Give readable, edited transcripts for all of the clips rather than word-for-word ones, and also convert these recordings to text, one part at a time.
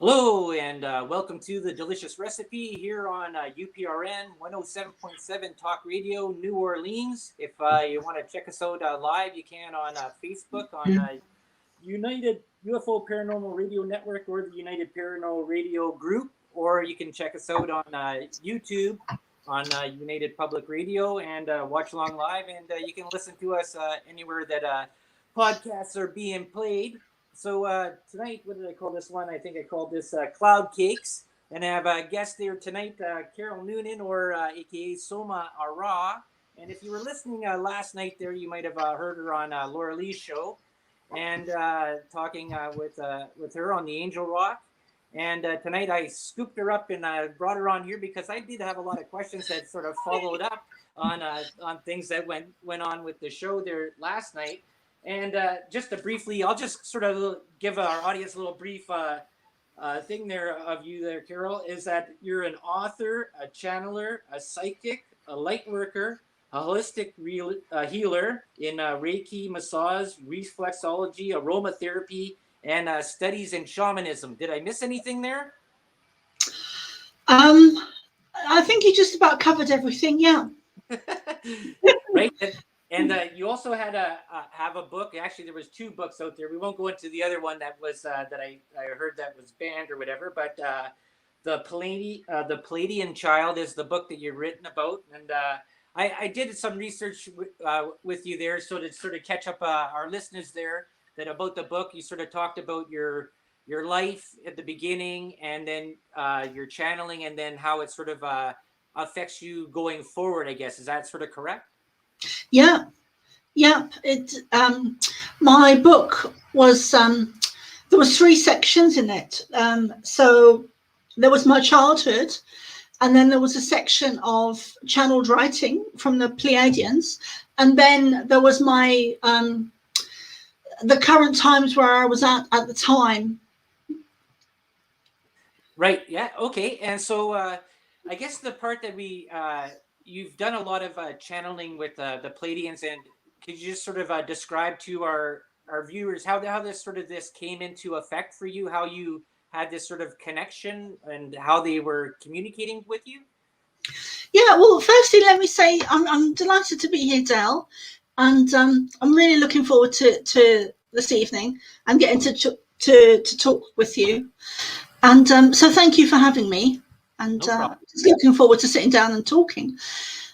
Hello and welcome to the Delicious Recipe here on UPRN 107.7 Talk Radio, New Orleans. If you want to check us out live, you can on Facebook on United UFO Paranormal Radio Network or the United Paranormal Radio Group, or you can check us out on YouTube on United Public Radio and watch along live. And you can listen to us anywhere that podcasts are being played. So tonight, what did I call this one? I think I called this Cloud Cakes. And I have a guest there tonight, Carol Noonan, or AKA Soma Ara. And if you were listening last night there, you might have heard her on Laura Lee's show and talking with her on the Angel Rock. And tonight I scooped her up and brought her on here because I did have a lot of questions that sort of followed up on things that went on with the show there last night. And just to briefly, I'll just sort of give our audience a little brief thing there of you there, Carol, is that you're an author, a channeler, a psychic, a light worker, a holistic healer in Reiki, massage, reflexology, aromatherapy, and studies in shamanism. Did I miss anything there? I think you just about covered everything, yeah. Right. And you also had have a book. Actually, there was two books out there. We won't go into the other one that was that I heard that was banned or whatever. But the Pleiadian Child is the book that you've written about. And I did some research with you there, so to sort of catch up our listeners there that about the book. You sort of talked about your life at the beginning, and then your channeling, and then how it sort of affects you going forward. I guess, is that sort of correct? Yeah. It my book was there was 3 sections in it. So there was my childhood, and then there was a section of channeled writing from the Pleiadians, and then there was my the current times where I was at the time. Right. Yeah. Okay. And so I guess the part that we you've done a lot of channeling with the Pleiadians, and could you just sort of describe to our viewers how this came into effect for you, how you had this sort of connection and how they were communicating with you? Yeah, well, firstly, let me say I'm delighted to be here, Del, and I'm really looking forward to this evening and getting to talk with you. And so thank you for having me. And just looking forward to sitting down and talking.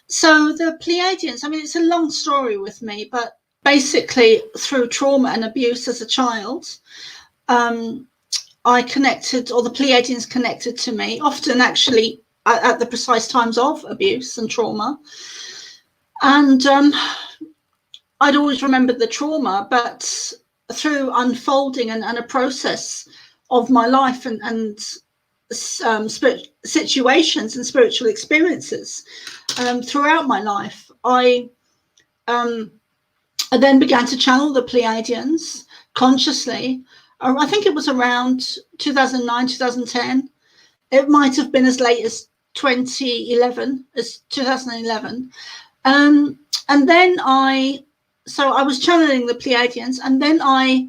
So the Pleiadians, I mean, it's a long story with me, but basically through trauma and abuse as a child, I connected, or the Pleiadians connected to me, often actually at the precise times of abuse and trauma. And I'd always remembered the trauma, but through unfolding and a process of my life and situations and spiritual experiences throughout my life, I then began to channel the Pleiadians consciously. I think it was around 2009, 2010. It might have been as late as 2011. And then I was channeling the Pleiadians, and then I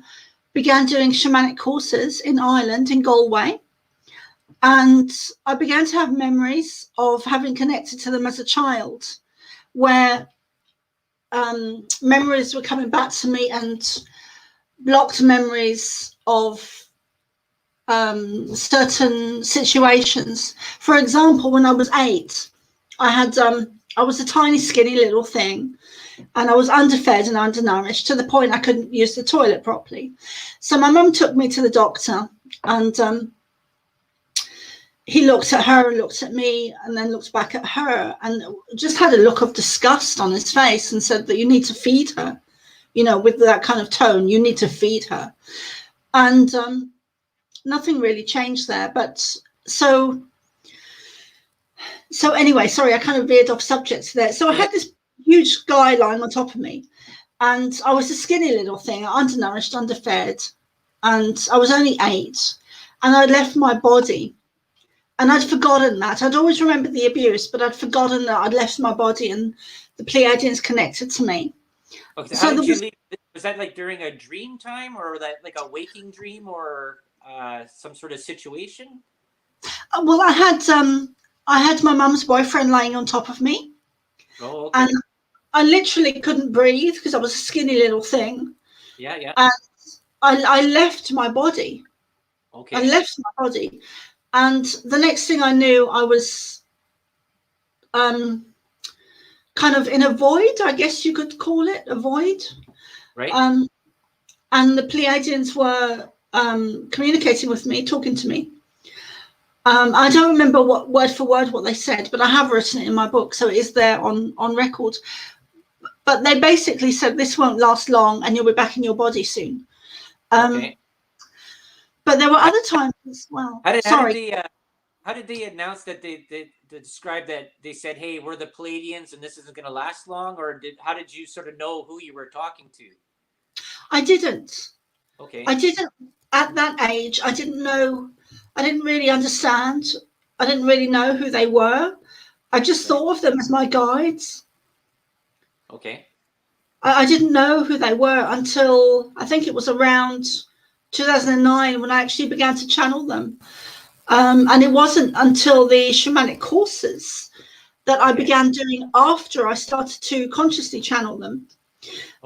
began doing shamanic courses in Ireland, in Galway. And I began to have memories of having connected to them as a child, where memories were coming back to me, and blocked memories of certain situations. For example, when I was 8, I was a tiny, skinny little thing, and I was underfed and undernourished to the point I couldn't use the toilet properly. So my mum took me to the doctor, and he looked at her and looked at me and then looked back at her and just had a look of disgust on his face and said that you need to feed her, with that kind of tone, you need to feed her. And nothing really changed there. But so anyway, sorry, I kind of veered off subject there. So I had this huge guy lying on top of me, and I was a skinny little thing, undernourished, underfed, and I was only 8, and I'd left my body. And I'd forgotten that. I'd always remembered the abuse, but I'd forgotten that I'd left my body, and the Pleiadians connected to me. Okay, so how did you leave? Was that like during a dream time, or that like a waking dream, or some sort of situation? Well, I had my mum's boyfriend laying on top of me, Oh, okay. and I literally couldn't breathe because I was a skinny little thing. Yeah, yeah. And I left my body. I Okay. left my body, and the next thing I knew, I was um, kind of in a void. I guess you could call it a void. Right. Um, and the Pleiadians were communicating with me, talking to me. I don't remember what word for word what they said, but I have written it in my book, so it is there on record. But they basically said this won't last long, and you'll be back in your body soon. Okay. But there were How, other times as well. how did Sorry. how did they announce that they described that they said, hey, we're the Pleiadians and this isn't going to last long, or how did you sort of know who you were talking to? I didn't. Okay. I didn't at that age. I didn't know. I didn't really understand. I didn't really know who they were. I just Right. thought of them as my guides. Okay. I didn't know who they were until I think it was around 2009 when I actually began to channel them. And it wasn't until the shamanic courses that I Okay. began doing after I started to consciously channel them,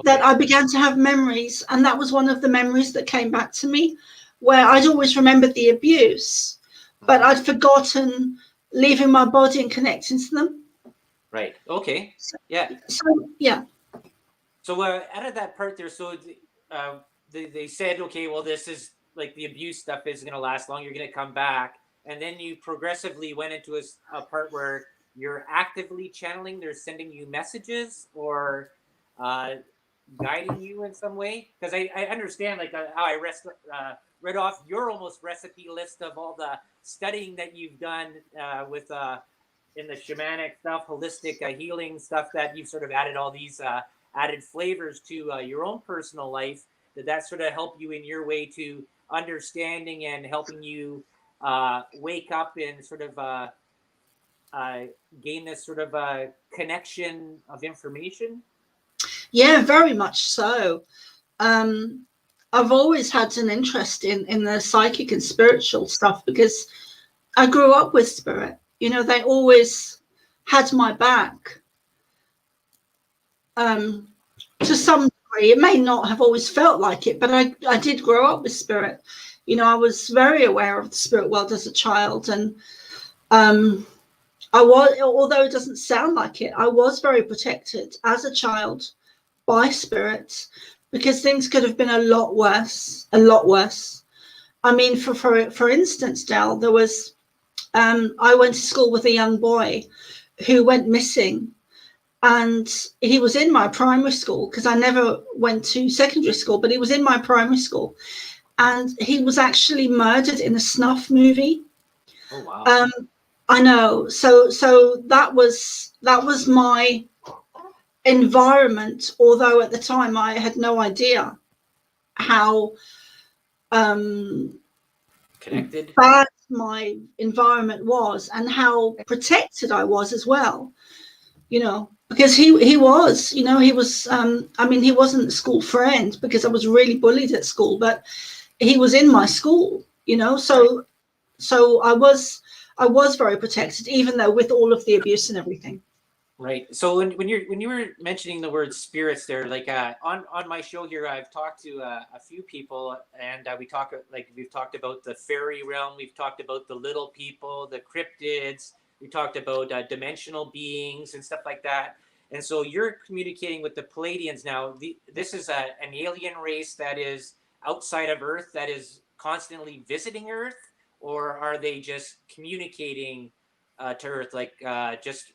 that Okay. I began to have memories. And that was one of the memories that came back to me, where I'd always remembered the abuse, but Mm-hmm. I'd forgotten leaving my body and connecting to them. Right. Okay. Yeah. So, yeah. So out of that part there, so they said, okay, well, this is like the abuse stuff isn't going to last long. You're going to come back, and then you progressively went into a part where you're actively channeling. They're sending you messages or uh, guiding you in some way. Because I understand like how I read off your almost recipe list of all the studying that you've done with in the shamanic stuff, holistic healing stuff that you've sort of added all these added flavors to your own personal life. Did that sort of help you in your way to understanding and helping you wake up and sort of gain this sort of connection of information? Yeah, very much so. Um, I've always had an interest in the psychic and spiritual stuff because I grew up with spirit. You know, they always had my back. Um, to some degree, it may not have always felt like it, but I did grow up with spirit. You know, I was very aware of the spirit world as a child, and I was, although it doesn't sound like it, I was very protected as a child by spirits because things could have been a lot worse, a lot worse. I mean, for instance, Del, there was I went to school with a young boy who went missing, and he was in my primary school because I never went to secondary school, but he was in my primary school, and he was actually murdered in a snuff movie. Oh wow! Um, I know. So that was my environment. Although at the time I had no idea how Connected. bad my environment was and how protected I was as well. You know, because he was, you know, he was. I mean, he wasn't a school friend because I was really bullied at school, but he was in my school. You know, Right. so I was very protected, even though with all of the abuse and everything. Right. So when you were mentioning the word spirits there, like on my show here, I've talked to a few people, and we've talked about the fairy realm, we've talked about the little people, the cryptids, we talked about dimensional beings and stuff like that. And so you're communicating with the Pleiadians now. This is an alien race that is outside of Earth that is constantly visiting Earth, or are they just communicating to Earth, like just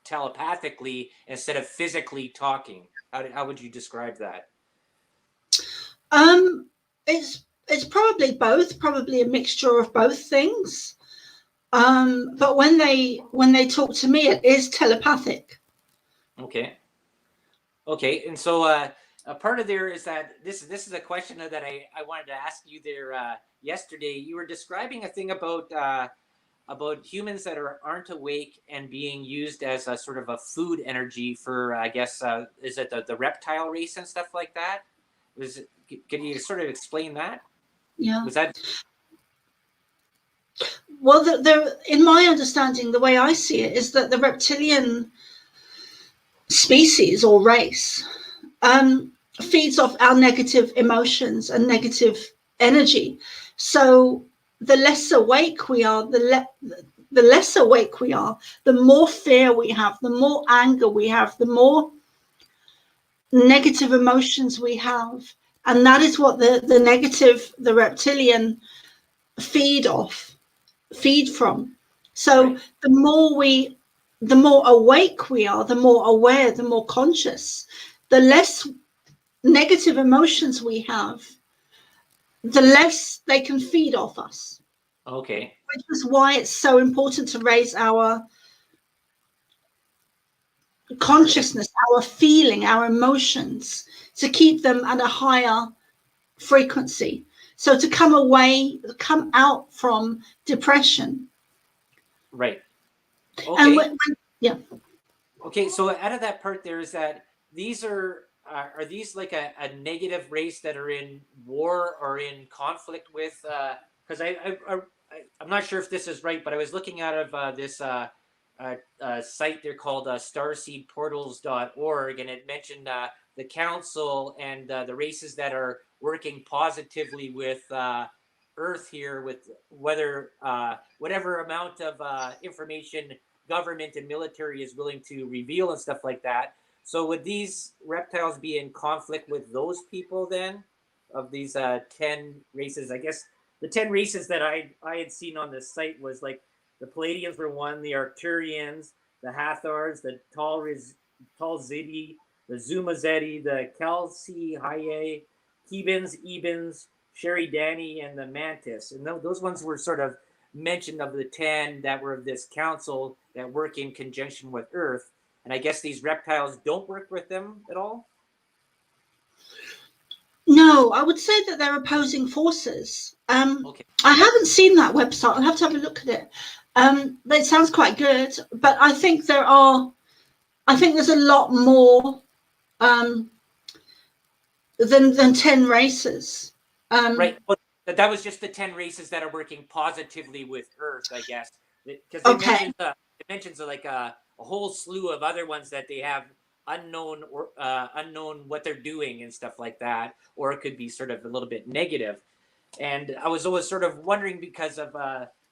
telepathically instead of physically talking? How would you describe that? Um, it's probably both, probably a mixture of both things. But when they talk to me, it is telepathic. Okay. Okay. And so a part of there is that this is a question that I wanted to ask you there yesterday. You were describing a thing about humans that aren't awake and being used as a sort of a food energy for, I guess, is it the reptile race and stuff like that? Can you sort of explain that? Yeah. Was that? Well, in my understanding, the way I see it is that the reptilian species or race feeds off our negative emotions and negative energy. So the less awake we are, the less awake we are, the more fear we have, the more anger we have, the more negative emotions we have. And that is what the negative, the reptilian feed from. So Right. the more awake we are, the more aware, the more conscious, the less negative emotions we have, the less they can feed off us. Okay. Which is why it's so important to raise our consciousness, our feeling, our emotions, to keep them at a higher frequency. So to come out from depression. Right. Okay. And yeah. Okay, so out of that part there is that these are these like a negative race that are in war or in conflict with, because I'm not sure if this is right, but I was looking out of this site they're called starseedportals.org, and it mentioned the council and the races that are working positively with Earth here, with whether whatever amount of information government and military is willing to reveal and stuff like that. So would these reptiles be in conflict with those people then, of these 10 races? I guess the 10 races that I had seen on this site was like the Pleiadians were one, the Arcturians, the Hathors, the Talzidi, the Zumazeti, the Calci-Haye, Kebans, Ebans, Sheridani, and the Mantis. And those ones were sort of mentioned of the 10 that were of this council that work in conjunction with Earth. And I guess these reptiles don't work with them at all? No, I would say that they're opposing forces. Okay. I haven't seen that website. I'll have to have a look at it. But it sounds quite good. But I think there's a lot more than 10 races. Right. Well, that was just the 10 races that are working positively with Earth, I guess. Because it mentions like a whole slew of other ones that they have unknown what they're doing and stuff like that, or it could be sort of a little bit negative. And I was always sort of wondering because of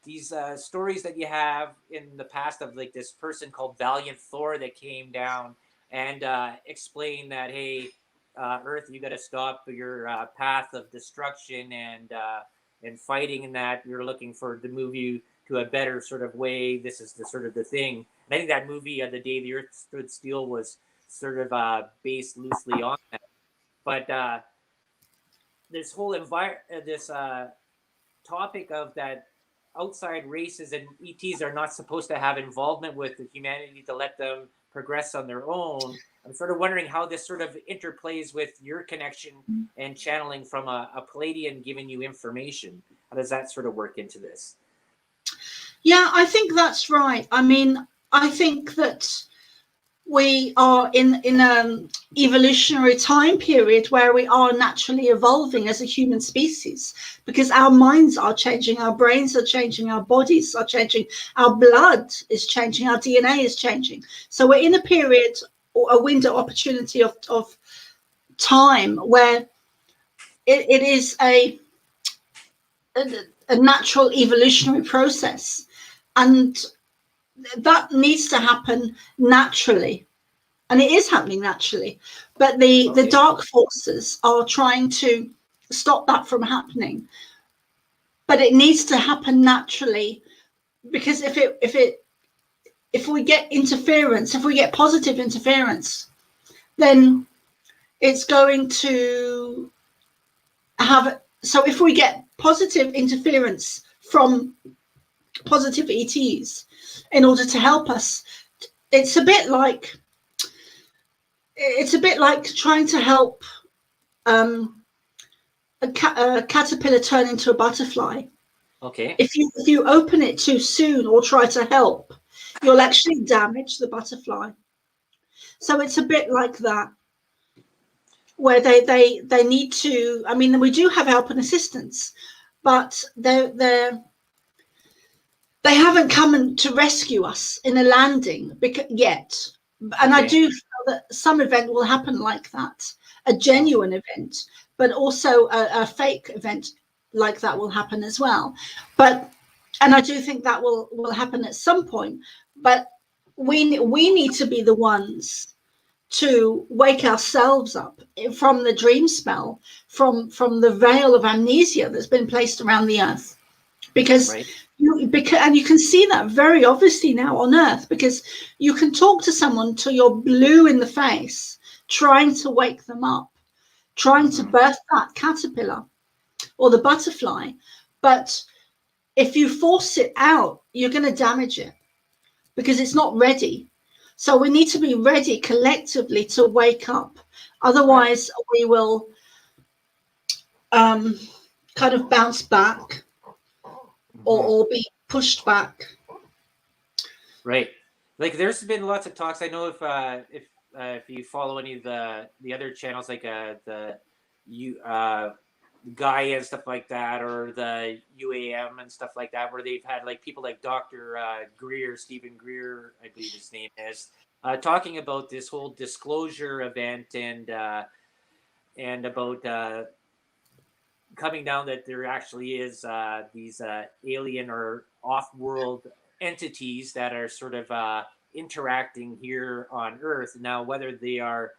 these stories that you have in the past of like this person called Valiant Thor that came down and explained that, hey, Earth, you got to stop your path of destruction and fighting, and that you're looking to move you to a better sort of way. This is the sort of the thing. And I think that movie, The Day the Earth Stood Still, was sort of based loosely on that. But this whole topic of that outside races and ETs are not supposed to have involvement with the humanity to let them progress on their own. I'm sort of wondering how this sort of interplays with your connection and channeling from a Pleiadian giving you information. How does that sort of work into this? Yeah, I think that's right. I mean, I think that we are in an evolutionary time period where we are naturally evolving as a human species, because our minds are changing, our brains are changing, our bodies are changing, our blood is changing, our DNA is changing. So we're in a period, or a window opportunity of time where it is a natural evolutionary process, and that needs to happen naturally, and it is happening naturally, but the dark forces are trying to stop that from happening. But it needs to happen naturally, because if we get interference, if we get positive interference, then it's going to have, so if we get positive interference from positive ETs in order to help us, it's a bit like trying to help a caterpillar turn into a butterfly. Okay. If you open it too soon or try to help, you'll actually damage the butterfly. So it's a bit like that, where they need to, I mean, we do have help and assistance, but They haven't come to rescue us in a landing yet. And I do feel that some event will happen like that, a genuine event, but also a fake event like that will happen as well. And I do think that will happen at some point. But we need to be the ones to wake ourselves up from the dream spell, from the veil of amnesia that's been placed around the earth, because and you can see that very obviously now on earth, because you can talk to someone till you're blue in the face, trying to wake them up, trying to birth that caterpillar or the butterfly, but if you force it out, you're going to damage it because it's not ready. So we need to be ready collectively to wake up. Otherwise, we will kind of bounce back or be pushed back. Right. Like there's been lots of talks. I know if you follow any of the other channels, like the Gaia and stuff like that, or the UAM and stuff like that, where they've had like people like Dr. Stephen Greer, I believe his name is, talking about this whole disclosure event and about coming down that there actually is these alien or off-world entities that are sort of interacting here on Earth. Now, whether they are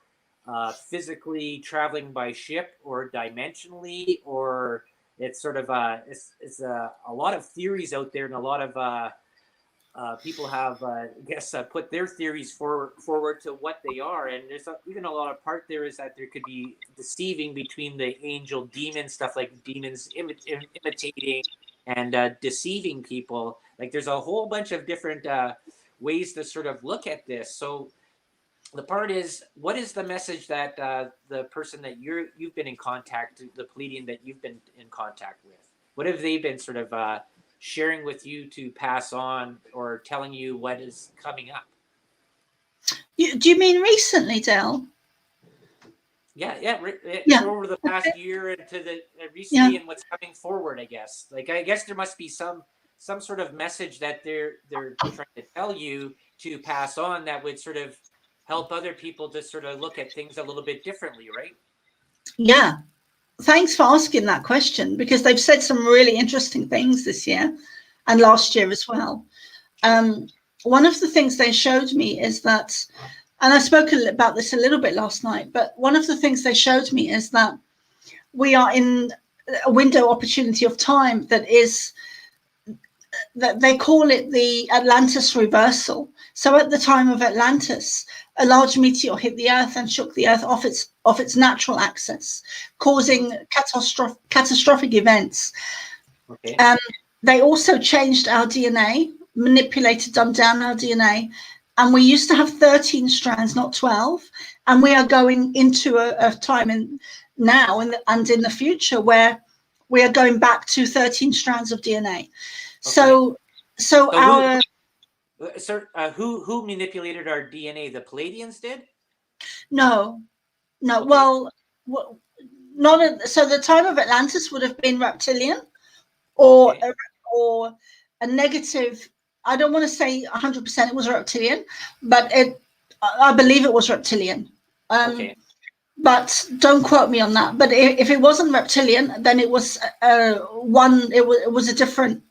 physically traveling by ship or dimensionally, or it's sort of it's a lot of theories out there, and a lot of people have put their theories forward to what they are, and there's even a lot of part there is that there could be deceiving between the angel demon stuff, like demons imitating and deceiving people. Like there's a whole bunch of different ways to sort of look at this. So the part is, what is the message that the person that you've been in contact, the Pleiadian that you've been in contact with, what have they been sort of sharing with you to pass on, or telling you what is coming up? Do you mean recently, Del? Yeah. Over the past year and to the recently and what's coming forward, I guess. Like I guess there must be some sort of message that they're trying to tell you to pass on that would sort of help other people to sort of look at things a little bit differently, right? Yeah. Thanks for asking that question, because they've said some really interesting things this year and last year as well. One of the things they showed me is that, and I spoke about this a little bit last night, but one of the things they showed me is that we are in a window opportunity of time that they call it the Atlantis reversal. So at the time of Atlantis, a large meteor hit the Earth and shook the Earth off its natural axis, causing catastrophic events. Okay. They also changed our DNA, dumbed down our DNA, and we used to have 13 strands, not 12. And we are going into a time now and in the future where we are going back to 13 strands of DNA. Okay. So who manipulated our DNA? The Pleiadians did? No. Okay. Well, so the time of Atlantis would have been reptilian, or a negative. I don't want to say 100% it was reptilian, but I believe it was reptilian. Okay. But don't quote me on that. But if it wasn't reptilian, then it was it was a different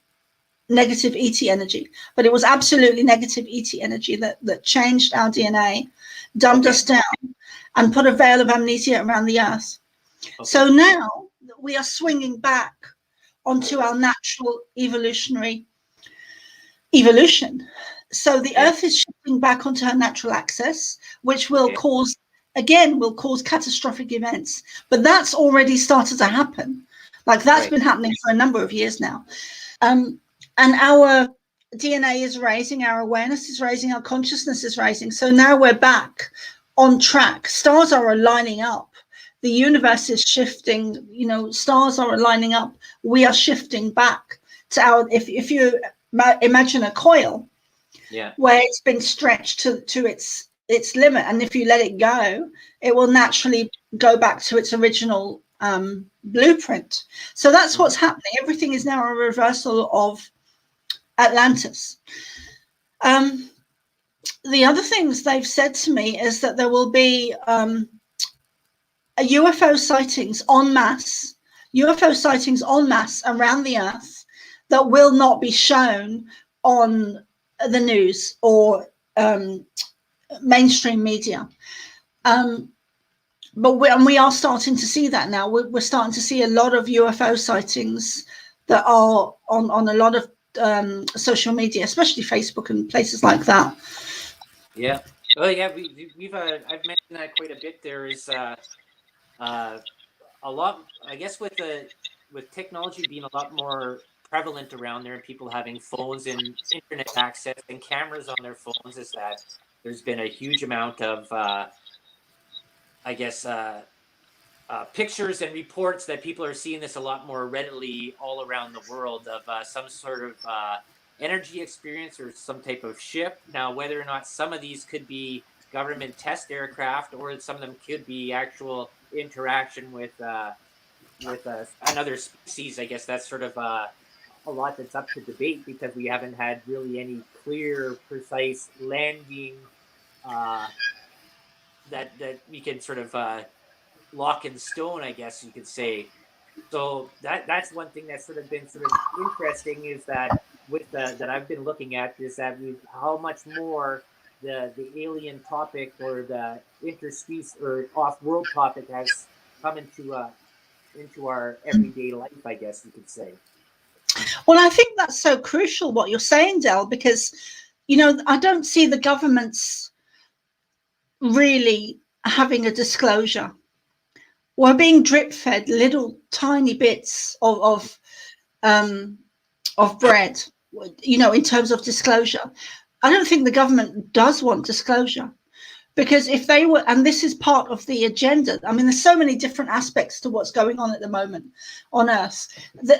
negative ET energy. But it was absolutely negative ET energy that changed our DNA, dumbed us down, and put a veil of amnesia around the Earth. Okay. So now we are swinging back onto our natural evolution. So the Earth is shifting back onto her natural axis, which will cause catastrophic events. But that's already started to happen. Like that's been happening for a number of years now. And our DNA is raising, our awareness is raising, our consciousness is raising. So now we're back on track. Stars are aligning up. The universe is shifting, stars are aligning up. We are shifting back to if you imagine a coil, where it's been stretched to its limit, and if you let it go, it will naturally go back to its original blueprint. So that's what's happening. Everything is now a reversal of Atlantis. The other things they've said to me is that there will be UFO sightings en masse, around the Earth that will not be shown on the news or mainstream media. But we are starting to see that now. We're starting to see a lot of UFO sightings that are on a lot of social media, especially Facebook and places like that. Yeah. Oh, yeah. We've I've mentioned that quite a bit. There is a lot, I guess, with technology being a lot more prevalent around there, and people having phones and internet access and cameras on their phones, is that there's been a huge amount of I guess pictures and reports that people are seeing this a lot more readily all around the world of some sort of energy experience or some type of ship. Now, whether or not some of these could be government test aircraft, or some of them could be actual interaction with another species, I guess that's sort of a lot that's up to debate, because we haven't had really any clear, precise landing that we can sort of lock in stone, I guess you could say. So that's one thing that's sort of been sort of interesting, is that with that I've been looking at, is that how much more the alien topic or the interspecies or off-world topic has come into our everyday life, I guess you could say. Well, I think that's so crucial what you're saying, Del, because I don't see the governments really having a disclosure. We're being drip fed little tiny bits of bread, in terms of disclosure. I don't think the government does want disclosure, because if they were, and this is part of the agenda. I mean, there's so many different aspects to what's going on at the moment on Earth,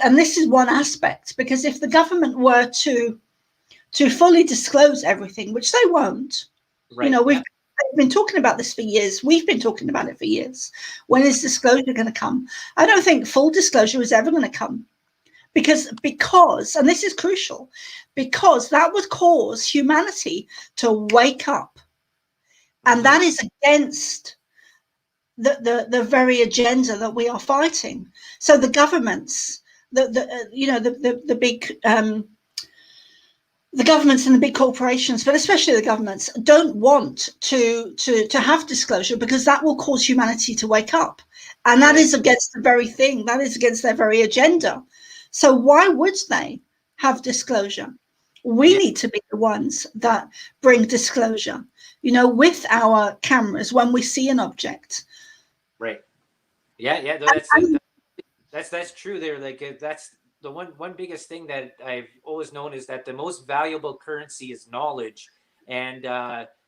and this is one aspect. Because if the government were to fully disclose everything, which they won't, Right. we've been talking about this for years. We've been talking about it for years. When is disclosure going to come? I don't think full disclosure is ever going to come, because, and this is crucial, because that would cause humanity to wake up, and that is against the very agenda that we are fighting. So the governments, the big the governments and the big corporations, but especially the governments, don't want to have disclosure, because that will cause humanity to wake up. And that is against the very thing, that is against their very agenda. So why would they have disclosure? We need to be the ones that bring disclosure, with our cameras when we see an object. Right. Yeah. That's true there. Like, that's the one biggest thing that I've always known, is that the most valuable currency is knowledge, and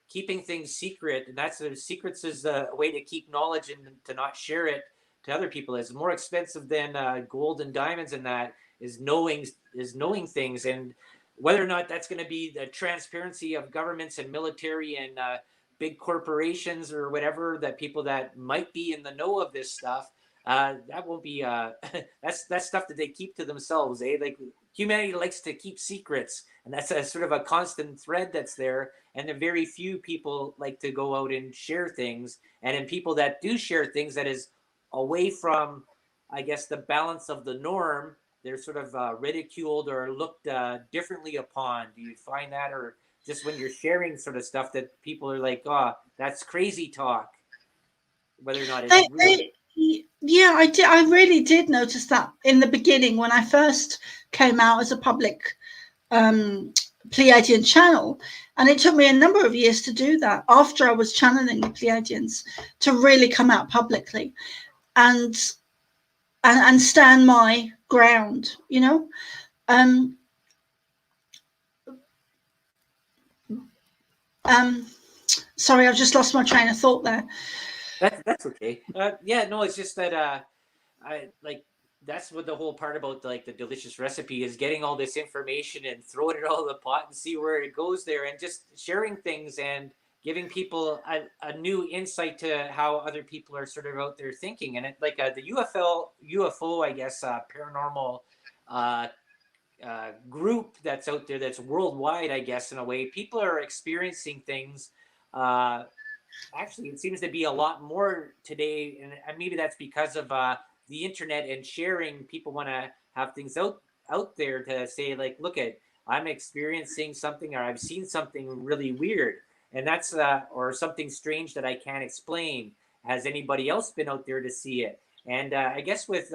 keeping things secret. And that's secrets is a way to keep knowledge and to not share it to other people. It's more expensive than gold and diamonds, and that is knowing things. And whether or not that's going to be the transparency of governments and military and big corporations or whatever, that people that might be in the know of this stuff, that won't be that's stuff that they keep to themselves. Like, humanity likes to keep secrets, and that's a sort of a constant thread that's there. And the very few people like to go out and share things, and in people that do share things that is away from, I guess, the balance of the norm, they're sort of ridiculed or looked differently upon. Do you find that? Or just when you're sharing sort of stuff that people are like, oh, that's crazy talk, whether or not it's real? Yeah, I did. I really did notice that in the beginning, when I first came out as a public Pleiadian channel. And it took me a number of years to do that, after I was channeling the Pleiadians, to really come out publicly and stand my ground, sorry, I've just lost my train of thought there. That's okay. Yeah, no, it's just that I like, that's what the whole part about like the delicious recipe is, getting all this information and throwing it all in the pot and see where it goes there, and just sharing things and giving people a new insight to how other people are sort of out there thinking. And it, like the UFO, I guess, paranormal group that's out there that's worldwide, I guess, in a way. People are experiencing things. Actually, it seems to be a lot more today, and maybe that's because of the internet and sharing. People want to have things out there to say, like, look at, I'm experiencing something, or I've seen something really weird, and that's or something strange that I can't explain. Has anybody else been out there to see it? And I guess with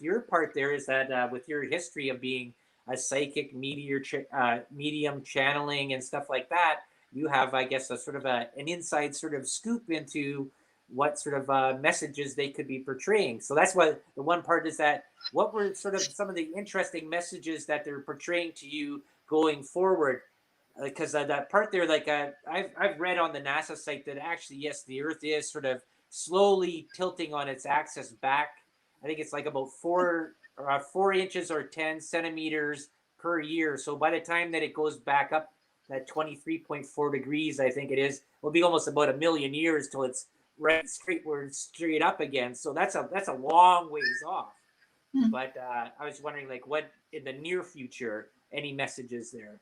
your part there is that with your history of being a psychic medium channeling and stuff like that, you have, I guess, a sort of an inside sort of scoop into what sort of messages they could be portraying. So that's what the one part is, that what were sort of some of the interesting messages that they're portraying to you going forward? Because that part there, like I've read on the NASA site that actually, yes, the Earth is sort of slowly tilting on its axis back. I think it's like about 4 inches or 10 centimeters per year. So by the time that it goes back up that 23.4 degrees, I think it is, will be almost about 1,000,000 years till it's right straight up again. So that's a long ways off. But I was wondering, like, what in the near future, any messages there?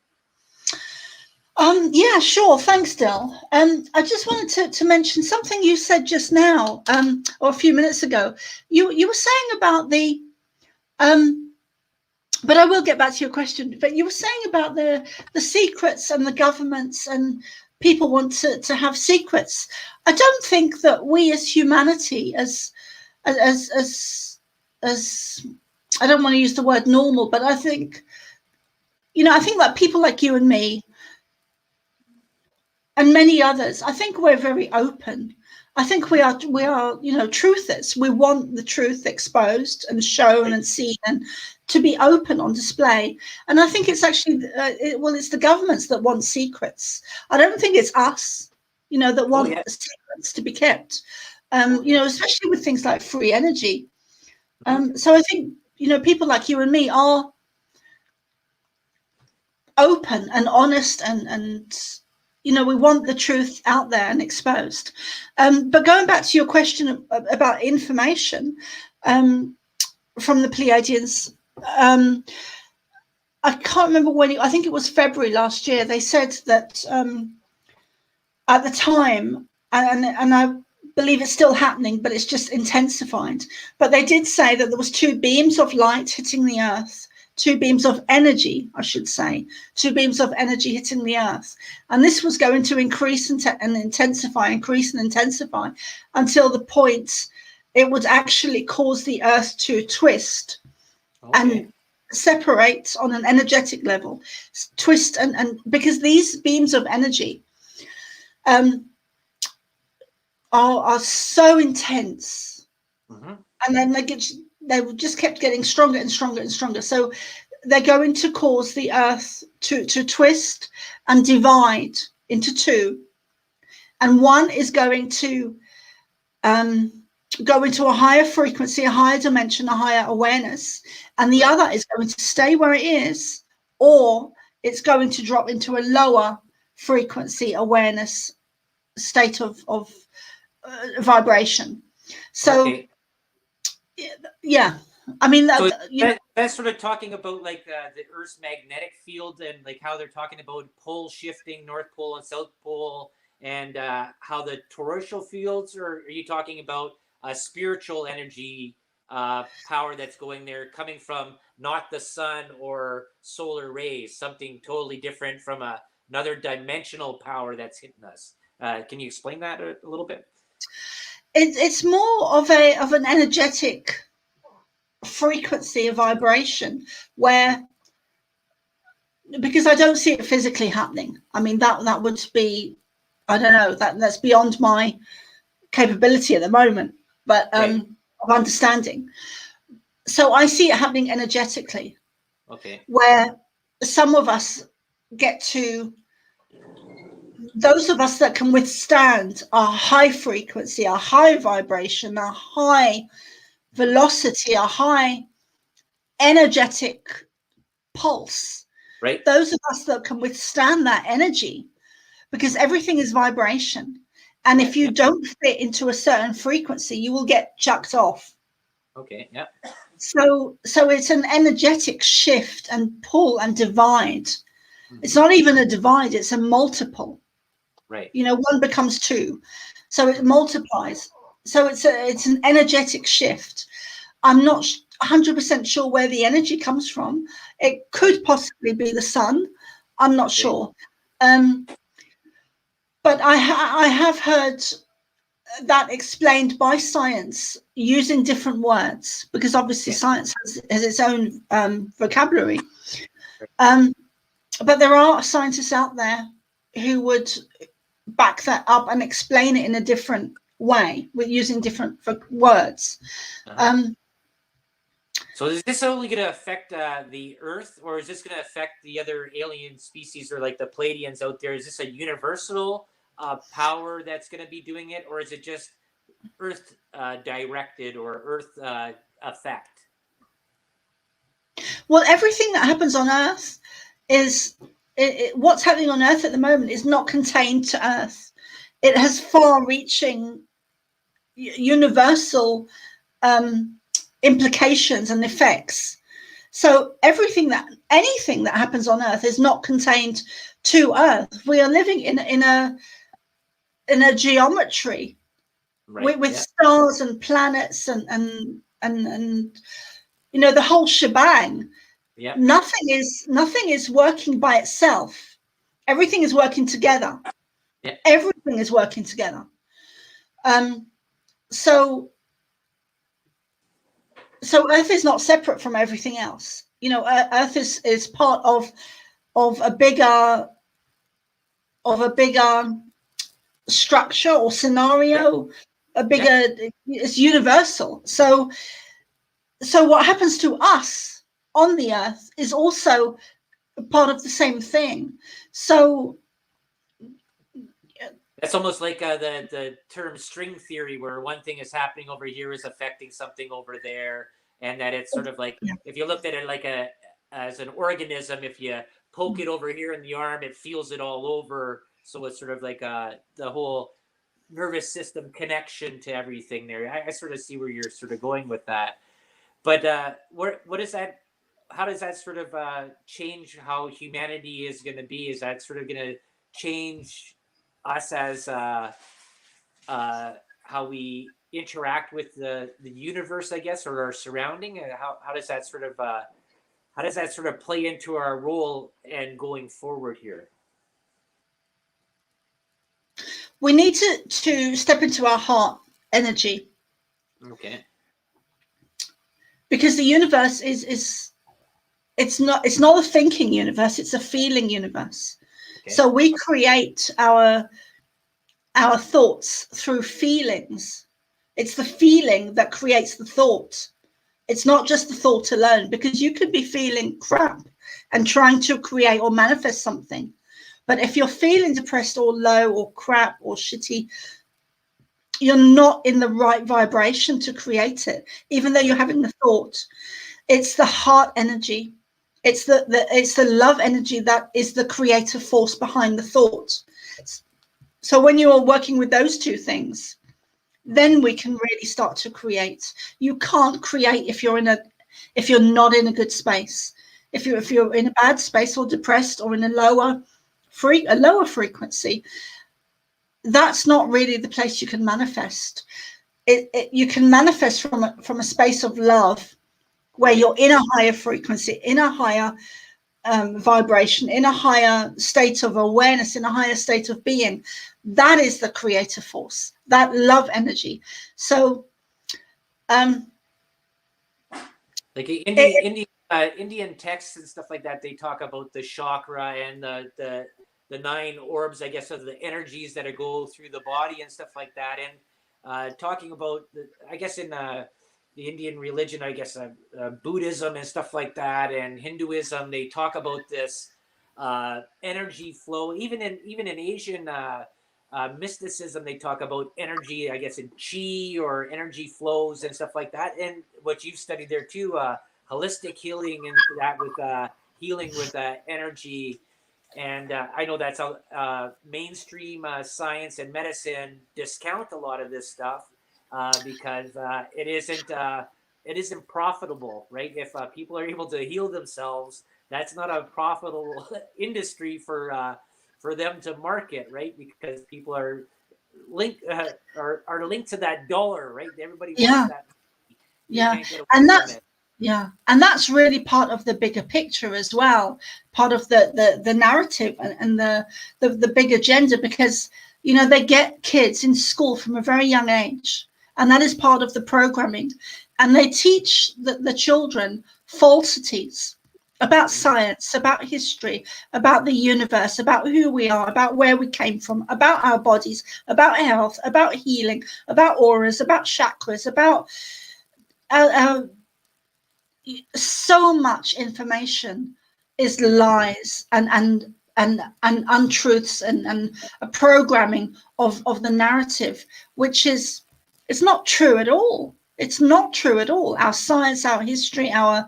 Yeah, sure. Thanks, Del. I just wanted to mention something you said just now, or a few minutes ago. You were saying about the but I will get back to your question. But you were saying about the secrets and the governments, and people want to have secrets. I don't think that we as humanity, as I don't want to use the word normal, but I think, I think that people like you and me and many others, I think we're very open. I think we are, truthers. We want the truth exposed and shown and seen, and to be open on display. And I think it's actually, it's the governments that want secrets. I don't think it's us, that want secrets to be kept, especially with things like free energy. So I think, people like you and me are open and honest, and we want the truth out there and exposed. But going back to your question about information from the Pleiadians, I can't remember when, I think it was February last year, they said that at the time, and I believe it's still happening, but it's just intensified. But they did say that there was 2 beams of light hitting the Earth, 2 beams of energy, I should say, 2 beams of energy hitting the Earth. And this was going to increase and intensify, increase and intensify, until the point it would actually cause the Earth to twist and separate on an energetic level, twist, and because these beams of energy are so intense, and then they just kept getting stronger and stronger and stronger. So they're going to cause the Earth to twist and divide into 2, and one is going to go into a higher frequency, a higher dimension, a higher awareness, and the other is going to stay where it is, or it's going to drop into a lower frequency awareness state of vibration. So yeah, I mean, so that's sort of talking about like the Earth's magnetic field, and like how they're talking about pole shifting, North Pole and South Pole, and how the toroidal fields, or are you talking about a spiritual energy power that's going there, coming from not the sun or solar rays, something totally different from another dimensional power that's hitting us? Can you explain that a little bit? It's more of an energetic frequency of vibration, where, because I don't see it physically happening. I mean, that would be, I don't know, that's beyond my capability at the moment, but of understanding. So I see it happening energetically, where some of us get to, those of us that can withstand a high frequency, a high vibration, a high velocity, a high energetic pulse, right? Those of us that can withstand that energy, because everything is vibration. And if you don't fit into a certain frequency, you will get chucked off. Okay, yeah. So it's an energetic shift and pull and divide. Mm-hmm. It's not even a divide, it's a multiple. Right. You know, one becomes two. So it multiplies. So it's an energetic shift. I'm not 100% sure where the energy comes from. It could possibly be the sun. I'm not sure. But I have heard that explained by science using different words, because obviously science has its own vocabulary. But there are scientists out there who would back that up and explain it in a different way with using different words. So is this only going to affect the Earth, or is this going to affect the other alien species, or like the Pleiadians out there? Is this a universal power that's going to be doing it, or is it just Earth directed or Earth effect? Well, everything that happens on Earth is what's happening on Earth at the moment is not contained to Earth. It has far-reaching, universal implications and effects. So anything that happens on Earth is not contained to Earth. We are living in a geometry, right, with stars and planets and you know, the whole shebang. Yeah. Nothing is working by itself. Everything is working together. Yeah. Everything is working together. So Earth is not separate from everything else. You know, Earth is part of a bigger structure or scenario. A bigger, it's universal. So what happens to us on the Earth is also part of the same thing. So that's almost like the term string theory, where one thing is happening over here is affecting something over there, and that it's sort of like, if you looked at it like as an organism, if you poke it over here in the arm, it feels it all over. So it's sort of like the whole nervous system connection to everything there. I sort of see where you're sort of going with that. But what is that? How does that sort of change how humanity is going to be? Is that sort of going to change us as how we interact with the universe, I guess, or our surrounding? How does that sort of play into our role and going forward here? We need to step into our heart energy. Okay. Because the universe it's not a thinking universe, it's a feeling universe. Okay. So we create our thoughts through feelings. It's the feeling that creates the thought. It's not just the thought alone, because you could be feeling crap and trying to create or manifest something. But if you're feeling depressed or low or crap or shitty, you're not in the right vibration to create it, even though you're having the thought. It's the heart energy. It's the love energy that is the creative force behind the thought. So when you are working with those two things, then we can really start to create. You can't create if you're not in a good space. If you're in a bad space or depressed or in a lower frequency, that's not really the place you can manifest. You can manifest from a space of love, where you're in a higher frequency, in a higher vibration, in a higher state of awareness, in a higher state of being. That is the creative force, that love energy. So like Indian texts and stuff like that, they talk about the chakra and the 9 orbs, I guess, of the energies that go through the body and stuff like that. And talking about, I guess, in the Indian religion, I guess, Buddhism and stuff like that, and Hinduism, they talk about this energy flow. Even in Asian mysticism, they talk about energy, I guess, in chi or energy flows and stuff like that. And what you've studied there too, holistic healing, and that with healing with energy. And I know that's how mainstream science and medicine discount a lot of this stuff because it isn't it isn't profitable, right? If people are able to heal themselves, that's not a profitable industry for them to market, right? Because people are linked are linked to that dollar, right? Everybody wants Yeah, that. They yeah. can't get And away from that's it. yeah, and that's really part of the bigger picture as well, part of the narrative and the big agenda, because you know they get kids in school from a very young age, and that is part of the programming, and they teach the children falsities about science, about history, about the universe, about who we are, about where we came from, about our bodies, about health, about healing, about auras, about chakras, about our so much information is lies and untruths and a programming of the narrative, which is it's not true at all. It's not true at all. Our science, our history, our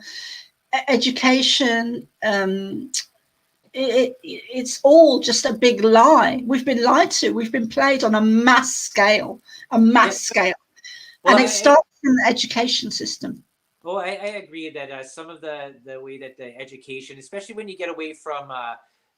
education, it's all just a big lie. We've been lied to. We've been played on a mass scale, Yeah. Well, and it starts in the education system. well, I agree that some of the way that the education, especially when you get away from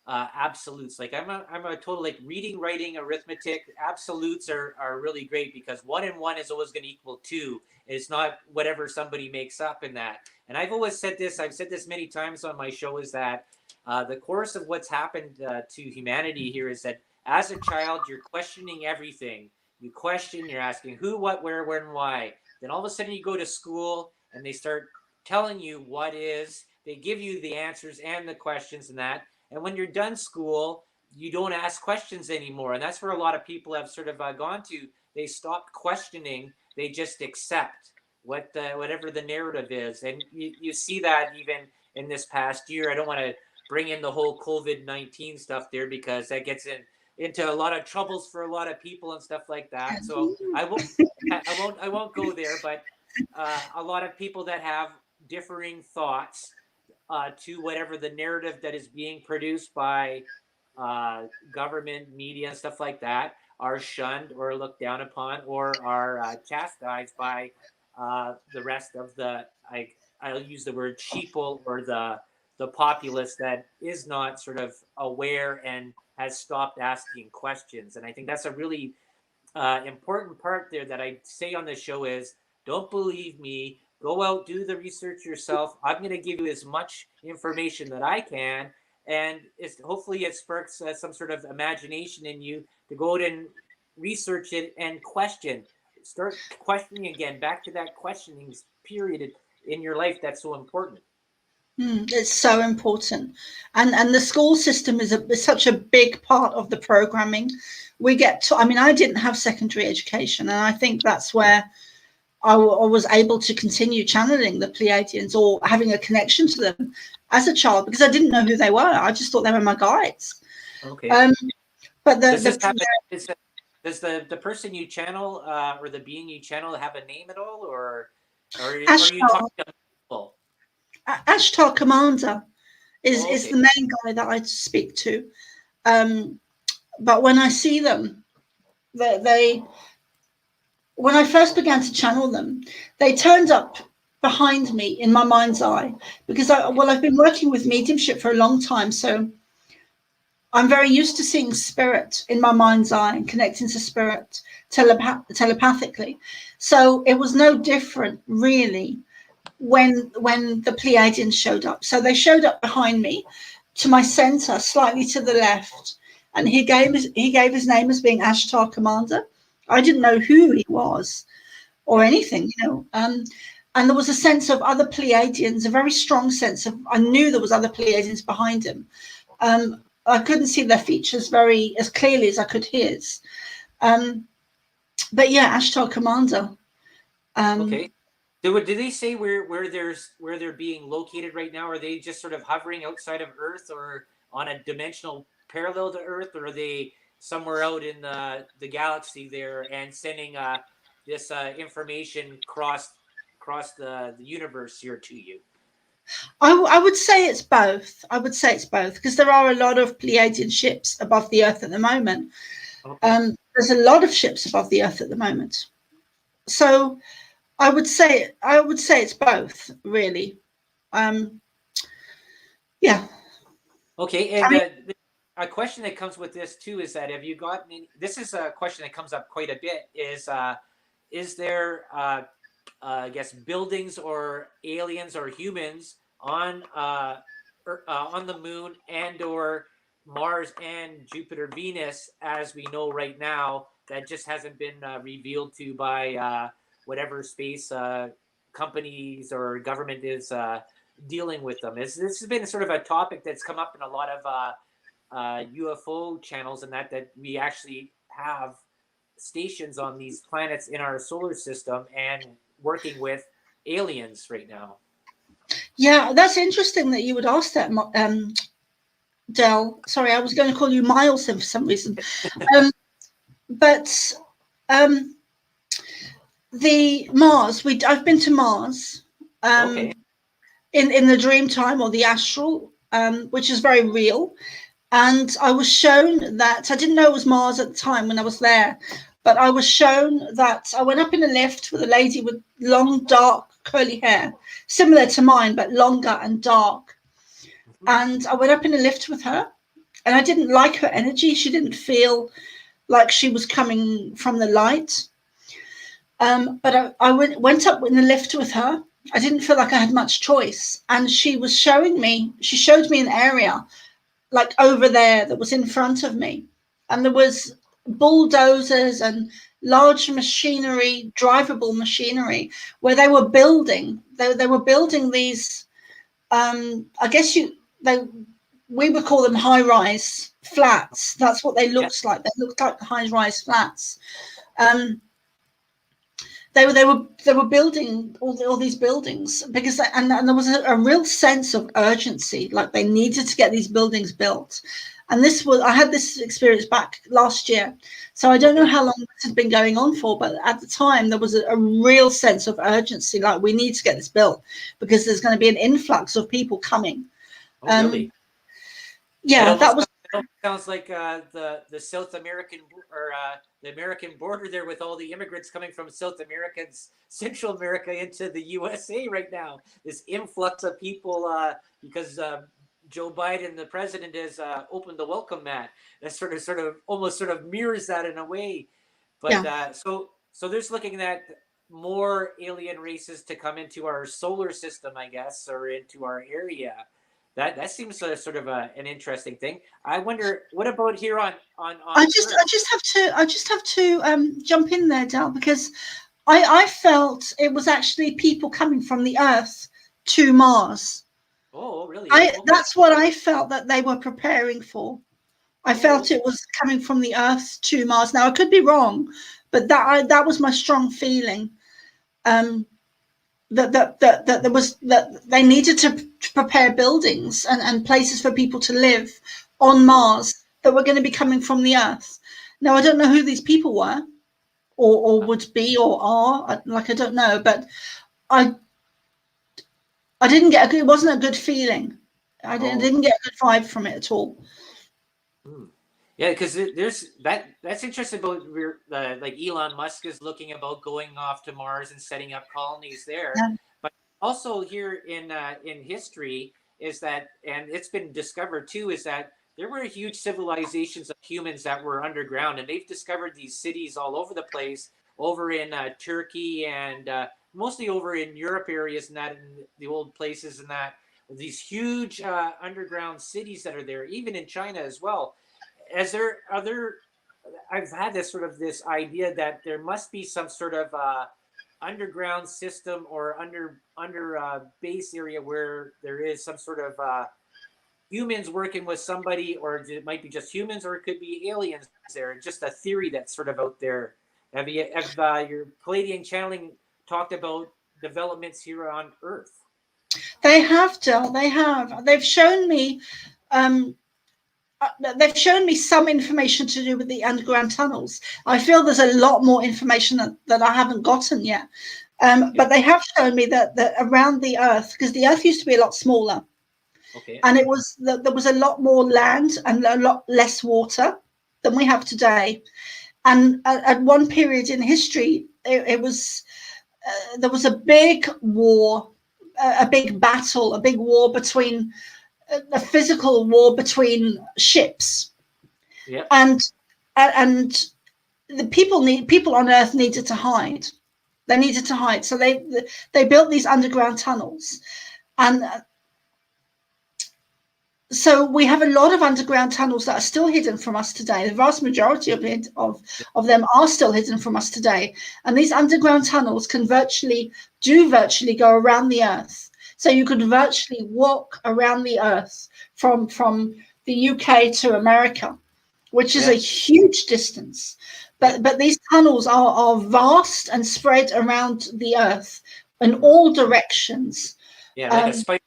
absolutes, like I'm a total like reading, writing, arithmetic. Absolutes are really great because 1 and 1 is always going to equal 2. It's not whatever somebody makes up in that. And I've always said this. I've said this many times on my show is that the course of what's happened to humanity here is that as a child you're questioning everything. You question. You're asking who, what, where, when, and why. Then all of a sudden you go to school and they start telling you what is. They give you the answers and the questions and that. And when you're done school, you don't ask questions anymore. And that's where a lot of people have sort of gone to. They stopped questioning. They just accept whatever the narrative is. And you see that even in this past year. I don't want to bring in the whole COVID-19 stuff there because that gets into a lot of troubles for a lot of people and stuff like that. So I won't go there, but a lot of people that have differing thoughts to whatever the narrative that is being produced by government, media, and stuff like that are shunned or looked down upon or are chastised by the rest of I'll use the word sheeple or the populace that is not sort of aware and has stopped asking questions. And I think that's a really important part there that I say on the show is don't believe me. Go out, do the research yourself. I'm going to give you as much information that I can, and hopefully it sparks some sort of imagination in you to go out and research it and question. Start questioning again. Back to that questioning period in your life that's so important. It's so important, and the school system is such a big part of the programming. We get to, I mean, I didn't have secondary education, and I think that's where I was able to continue channeling the Pleiadians or having a connection to them as a child because I didn't know who they were. I just thought they were my guides. Okay. But does this happen? Does the person you channel or the being you channel have a name at all, or are you talking to people? Ashtar Commander is the main guy that I speak to. But when I see them, they when I first began to channel them, they turned up behind me in my mind's eye because I've been working with mediumship for a long time, so I'm very used to seeing spirit in my mind's eye and connecting to spirit telepathically. So it was no different really when the Pleiadians showed up. So they showed up behind me to my center, slightly to the left, and he gave his name as being Ashtar Commander. I didn't know who he was or anything, you know. And there was a sense of other Pleiadians, a very strong sense of, I knew there was other Pleiadians behind him. I couldn't see their features very as clearly as I could his. But yeah, Ashtar Commander. Okay. Did they say where they're being located right now? Are they just sort of hovering outside of Earth or on a dimensional parallel to Earth, or are they somewhere out in the galaxy there and sending this information across the universe here to you? I would say it's both. I would say it's both because there are a lot of Pleiadian ships above the Earth at the moment. Okay. There's a lot of ships above the Earth at the moment. So I would say it's both, really. Um, yeah. Okay, I and mean, a question that comes with this too is that have you gotten any, this is a question that comes up quite a bit is there I guess buildings or aliens or humans on the moon and or Mars and Jupiter, Venus, as we know right now, that just hasn't been revealed to by whatever space companies or government is dealing with them. This has been sort of a topic that's come up in a lot of UFO channels, and that we actually have stations on these planets in our solar system and working with aliens right now. yeah, that's interesting that you would ask that, Del. Sorry, I was going to call you Miles for some reason. Um, but um, the Mars, I've been to Mars Okay. in the dream time or the astral, which is very real. And I was shown that I didn't know it was Mars at the time when I was there, but I was shown that I went up in a lift with a lady with long, dark, curly hair, similar to mine, but longer and dark. And I went up in a lift with her, and I didn't like her energy. She didn't feel like she was coming from the light. But I went up in the lift with her. I didn't feel like I had much choice. And she showed me an area like over there that was in front of me. And there was bulldozers and large machinery, drivable machinery, where they were building. They were building these, I guess we would call them high-rise flats. That's what they Yeah. looked like. They looked like high-rise flats. They were building all these buildings because and there was a real sense of urgency, like they needed to get these buildings built. And I had this experience back last year, so I don't know how long this had been going on for, but at the time there was a real sense of urgency, like we need to get this built because there's going to be an influx of people coming. Oh, really? Yeah, that was. It almost sounds like the South American or the American border there with all the immigrants coming from South America and Central America into the USA right now. This influx of people because Joe Biden, the president, has opened the welcome mat. That sort of almost sort of mirrors that in a way. But Yeah. So there's looking at more alien races to come into our solar system, I guess, or into our area. That seems sort of an interesting thing. I wonder, what about here on I Earth? just have to jump in there, Dal, because I felt it was actually people coming from the Earth to Mars. Oh, really? Okay. That's what I felt that they were preparing for. I Oh, felt okay. it was coming from the Earth to Mars. Now I could be wrong, but that was my strong feeling. That there was that they needed to prepare buildings and places for people to live on Mars that were going to be coming from the Earth. Now I don't know who these people were, or would be, or are. Like I don't know, but I didn't get it wasn't a good feeling. I Oh, didn't get a good vibe from it at all. hmm. Yeah, because there's that's interesting about like Elon Musk is looking about going off to Mars and setting up colonies there, Yeah. but also here in history is that, and it's been discovered too, is that there were huge civilizations of humans that were underground, and they've discovered these cities all over the place, over in Turkey and mostly over in Europe areas and that in the old places and that these huge underground cities that are there, even in China as well. Is there other? I've had this idea that there must be some sort of underground system or under base area where there is some sort of humans working with somebody, or it might be just humans, or it could be aliens there. Just a theory that's sort of out there. Have your Pleiadian channeling talked about developments here on Earth? They have, Jill. They have. Um, they've shown me some information to do with the underground tunnels. I feel there's a lot more information that I haven't gotten yet. But they have shown me that around the Earth, because the Earth used to be a lot smaller, Okay. and there was a lot more land and a lot less water than we have today. And at one period in history, it was there was a big war, a big battle, a big war between a physical war between ships. Yeah. And the people on Earth needed to hide. They needed to hide, so they built these underground tunnels, and so we have a lot of underground tunnels that are still hidden from us today. The vast majority of them are still hidden from us today, and these underground tunnels can virtually go around the Earth. So you could virtually walk around the Earth from the UK to America, which is a huge distance. But these tunnels are vast and spread around the Earth in all directions. Yeah, like a spider.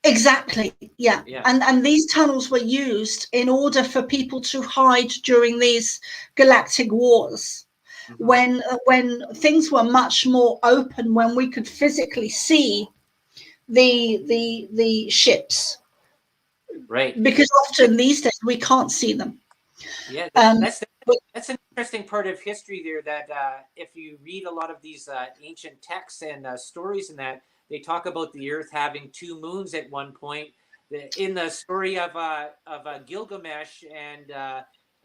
Exactly. Yeah. Yeah. And these tunnels were used in order for people to hide during these galactic wars. Mm-hmm. When things were much more open, when we could physically see the ships. Right. Because often these days we can't see them. Yeah, Um, that's an interesting part of history there. That if you read a lot of these ancient texts and stories, and that they talk about the Earth having two moons at one point. In the story of Gilgamesh and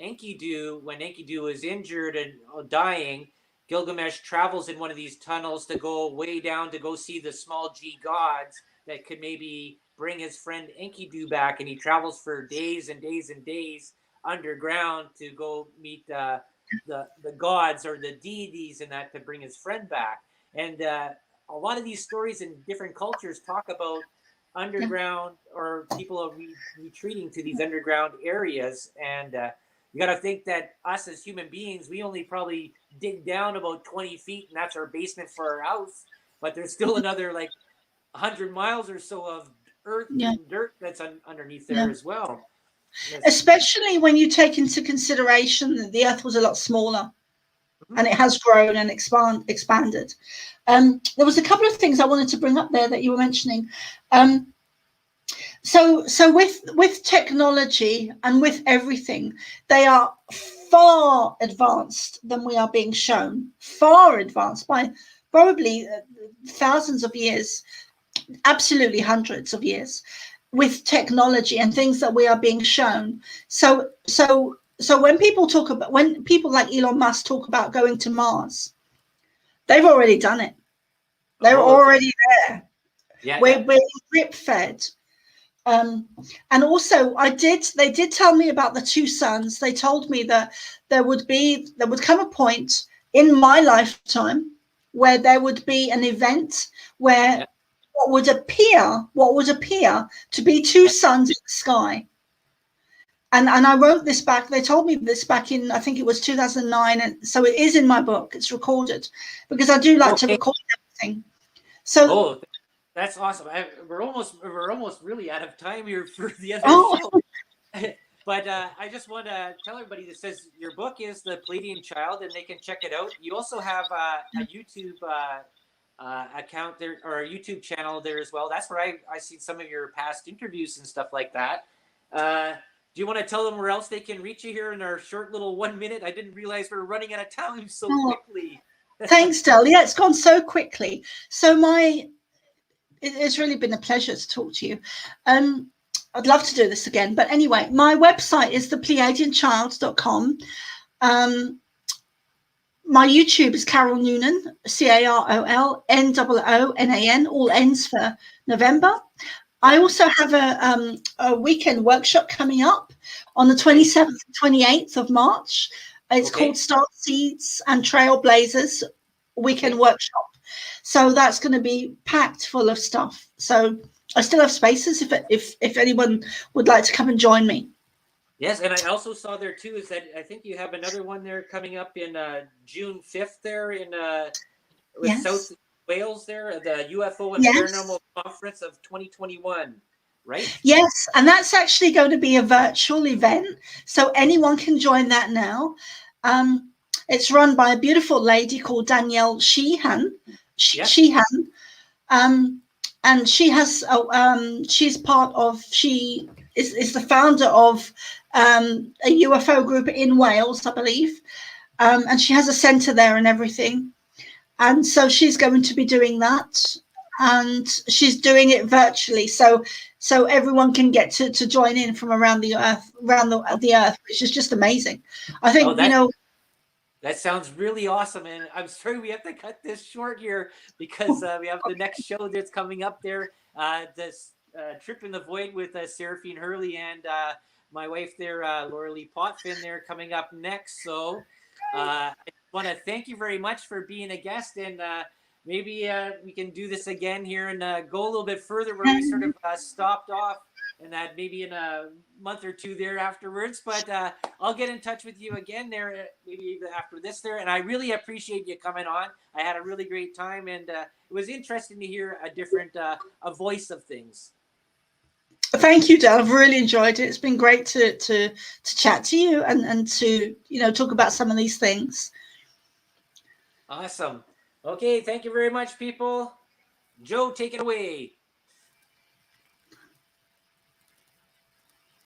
Enkidu, when Enkidu is injured and dying, Gilgamesh travels in one of these tunnels to go way down to go see the small G gods that could maybe bring his friend Enkidu back, and he travels for days and days and days underground to go meet the gods or the deities and that to bring his friend back. And a lot of these stories in different cultures talk about underground or people are retreating to these underground areas. And you got to think that us as human beings, we only probably dig down about 20 feet, and that's our basement for our house. But there's still another like 100 miles or so of earth and dirt that's underneath there as well. Especially when you take into consideration that the Earth was a lot smaller, and it has grown and expanded. There was a couple of things I wanted to bring up there that you were mentioning. So with technology and with everything, they are far advanced than we are being shown. Far advanced by probably thousands of years, absolutely hundreds of years, with technology and things that we are being shown. So when people like Elon Musk talk about going to Mars, they've already done it. They're already there. Yeah, we're drip fed. And also they did tell me about the two suns. They told me that there would come a point in my lifetime where there would be an event where what would appear to be two suns in the sky. And I wrote this back. They told me this back in, I think it was 2009, and so it is in my book. It's recorded because I do like to record everything. So that's awesome. We're almost really out of time here for the other show. But I just want to tell everybody that says your book is The Pleiadian Child, and they can check it out. You also have a YouTube account there, or a YouTube channel there as well. That's where I see some of your past interviews and stuff like that. Do you want to tell them where else they can reach you here in our short little 1 minute? I didn't realize we were running out of time so quickly. Thanks, Del. Yeah, it's gone so quickly. So it's really been a pleasure to talk to you. I'd love to do this again. But anyway, my website is thepleiadianchild.com. My YouTube is Carol Noonan, CarolNoonan, all N's for November. I also have a weekend workshop coming up on the 27th and 28th of March. It's called Star Seeds and Trailblazers Weekend Workshop. So that's going to be packed full of stuff. So I still have spaces if anyone would like to come and join me. Yes, and I also saw there too is that I think you have another one there coming up in June 5th there in South Wales there, the UFO and Paranormal Conference of 2021, right? Yes, and that's actually going to be a virtual event, so anyone can join that now. It's run by a beautiful lady called Danielle Sheehan. And she has she is the founder of a UFO group in Wales, I believe, and she has a centre there and everything. And so she's going to be doing that, and she's doing it virtually. So everyone can get to join in from around the earth, the earth, which is just amazing. I think, that sounds really awesome. And I'm sorry we have to cut this short here because we have the next show that's coming up there. This Trip in the Void with Seraphine Hurley and my wife there, Laura Lee Potvin there coming up next. So I want to thank you very much for being a guest, and maybe we can do this again here and go a little bit further where we sort of stopped off, and that maybe in a month or two there afterwards. But I'll get in touch with you again there, maybe even after this there. And I really appreciate you coming on. I had a really great time, and it was interesting to hear a different a voice of things. Thank you, Dale. I've really enjoyed it. It's been great to chat to you and to talk about some of these things. Awesome. Okay, thank you very much, people. Joe, take it away.